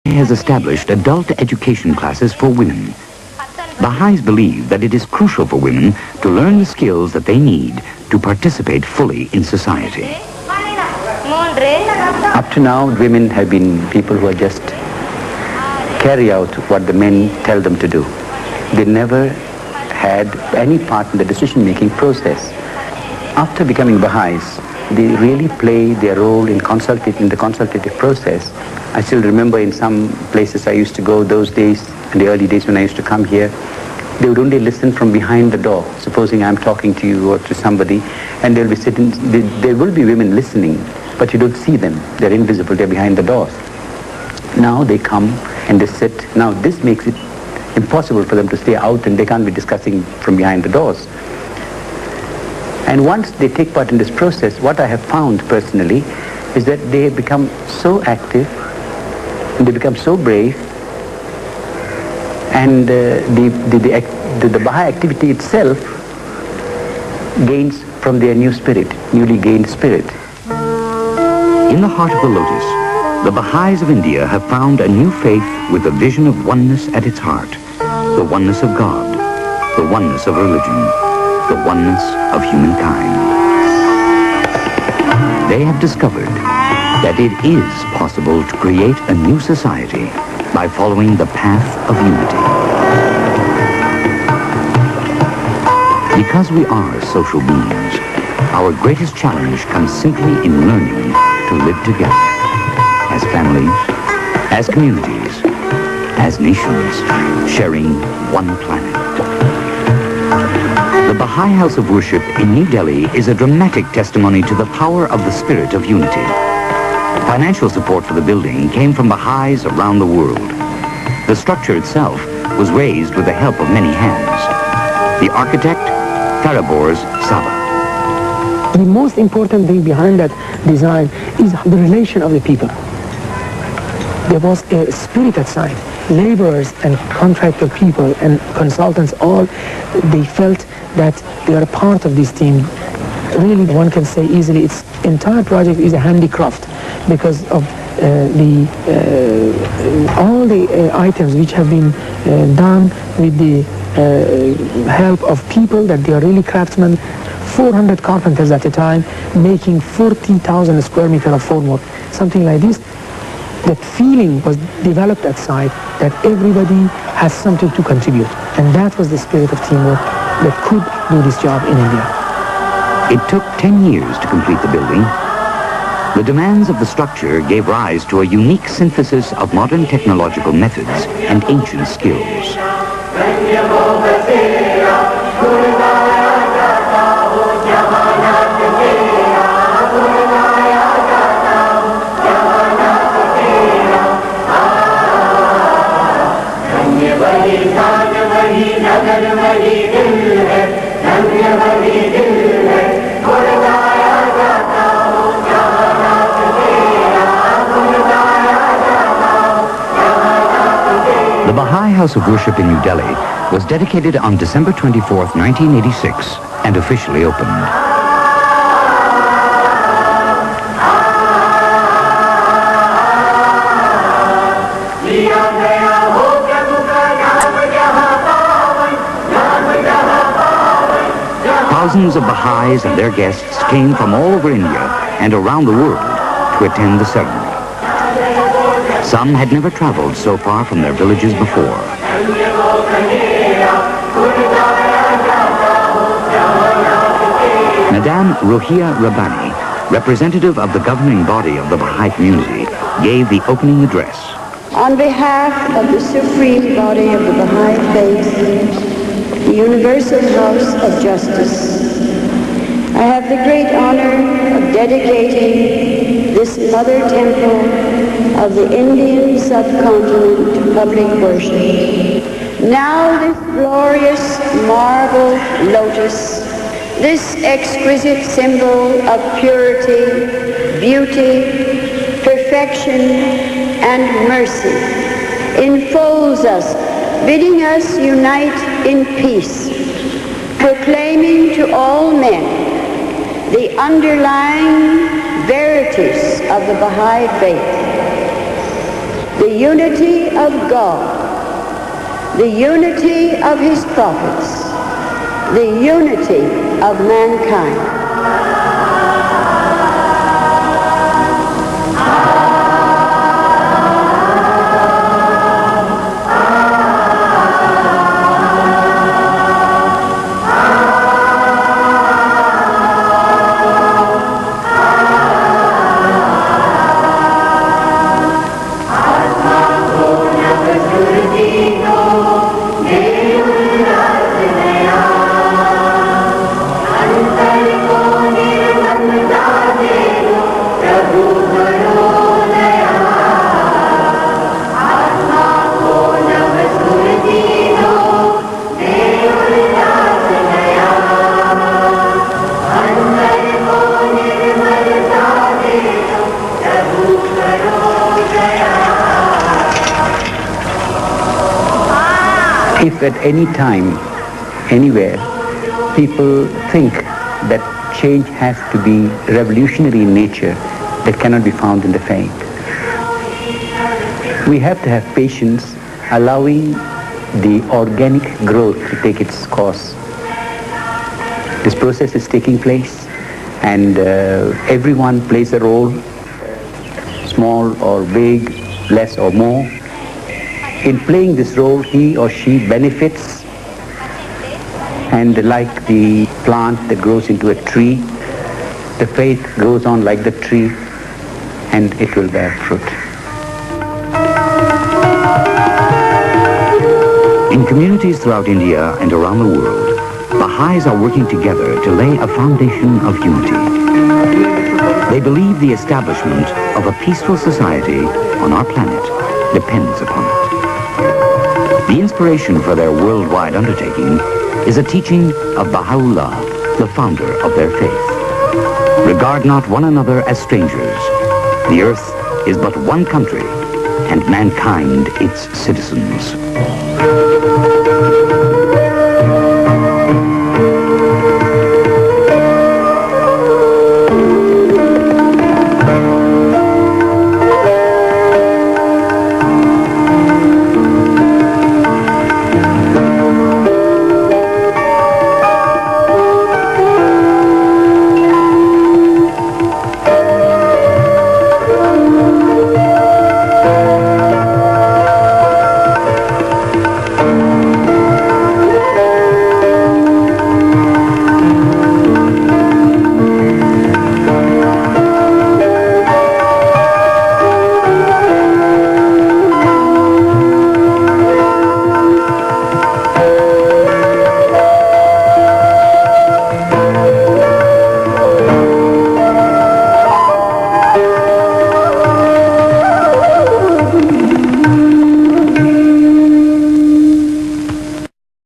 has established adult education classes for women. Baha'is believe that it is crucial for women to learn the skills that they need to participate fully in society. Up to now, women have been people who are just carry out what the men tell them to do. They never had any part in the decision-making process. After becoming Baha'is, they really play their role in the consultative process. I still remember in some places I used to go those days, in the early days when I used to come here, they would only listen from behind the door. Supposing I'm talking to you or to somebody, and they'll be sitting, there will be women listening, but you don't see them. They're invisible, they're behind the doors. Now they come and they sit. Now this makes it impossible for them to stay out, and they can't be discussing from behind the doors. And once they take part in this process, what I have found personally is that they have become so active, and they become so brave, and the Baha'i activity itself gains from their newly gained spirit. In the heart of the Lotus, the Baha'is of India have found a new faith with a vision of oneness at its heart. The oneness of God, the oneness of religion, the oneness of humankind. They have discovered that it is possible to create a new society by following the path of unity. Because we are social beings, our greatest challenge comes simply in learning to live together as families, as communities, as nations, sharing one planet. The Baha'i House of Worship in New Delhi is a dramatic testimony to the power of the spirit of unity. Financial support for the building came from Baha'is around the world. The structure itself was raised with the help of many hands. The architect, Farabor's Saba. The most important thing behind that design is the relation of the people. There was a spirit outside. Laborers and contractor people and consultants, all, they felt that they are a part of this team. Really, one can say easily, its entire project is a handicraft because of all the items which have been done with the help of people that they are really craftsmen. 400 carpenters at a time making 40,000 square meters of formwork, something like this. That feeling was developed outside that everybody has something to contribute, and that was the spirit of teamwork that could do this job in India. It took 10 years to complete the building. The demands of the structure gave rise to a unique synthesis of modern technological methods and ancient skills. The Baha'i House of Worship in New Delhi was dedicated on December 24th, 1986, and officially opened. Thousands of Baha'is and their guests came from all over India and around the world to attend the ceremony. Some had never traveled so far from their villages before. Madame Ruhia Rabbani, representative of the governing body of the Baha'i community, gave the opening address. On behalf of the supreme body of the Baha'i faith, the Universal House of Justice, I have the great honor of dedicating this mother temple of the Indian subcontinent to public worship. Now this glorious marble lotus, this exquisite symbol of purity, beauty, perfection, and mercy, enfolds us, bidding us unite in peace, proclaiming to all men the underlying verities of the Baha'i faith. the unity of God, the unity of his prophets, the unity of mankind. If at any time, anywhere, people think that change has to be revolutionary in nature, that cannot be found in the faith. We have to have patience, allowing the organic growth to take its course. This process is taking place, and everyone plays a role, small or big, less or more. In playing this role, he or she benefits, and like the plant that grows into a tree, the faith grows on like the tree, and it will bear fruit. In communities throughout India and around the world, Baha'is are working together to lay a foundation of unity. They believe the establishment of a peaceful society on our planet depends upon it. The inspiration for their worldwide undertaking is a teaching of Baha'u'llah, the founder of their faith. Regard not one another as strangers. The earth is but one country, and mankind its citizens.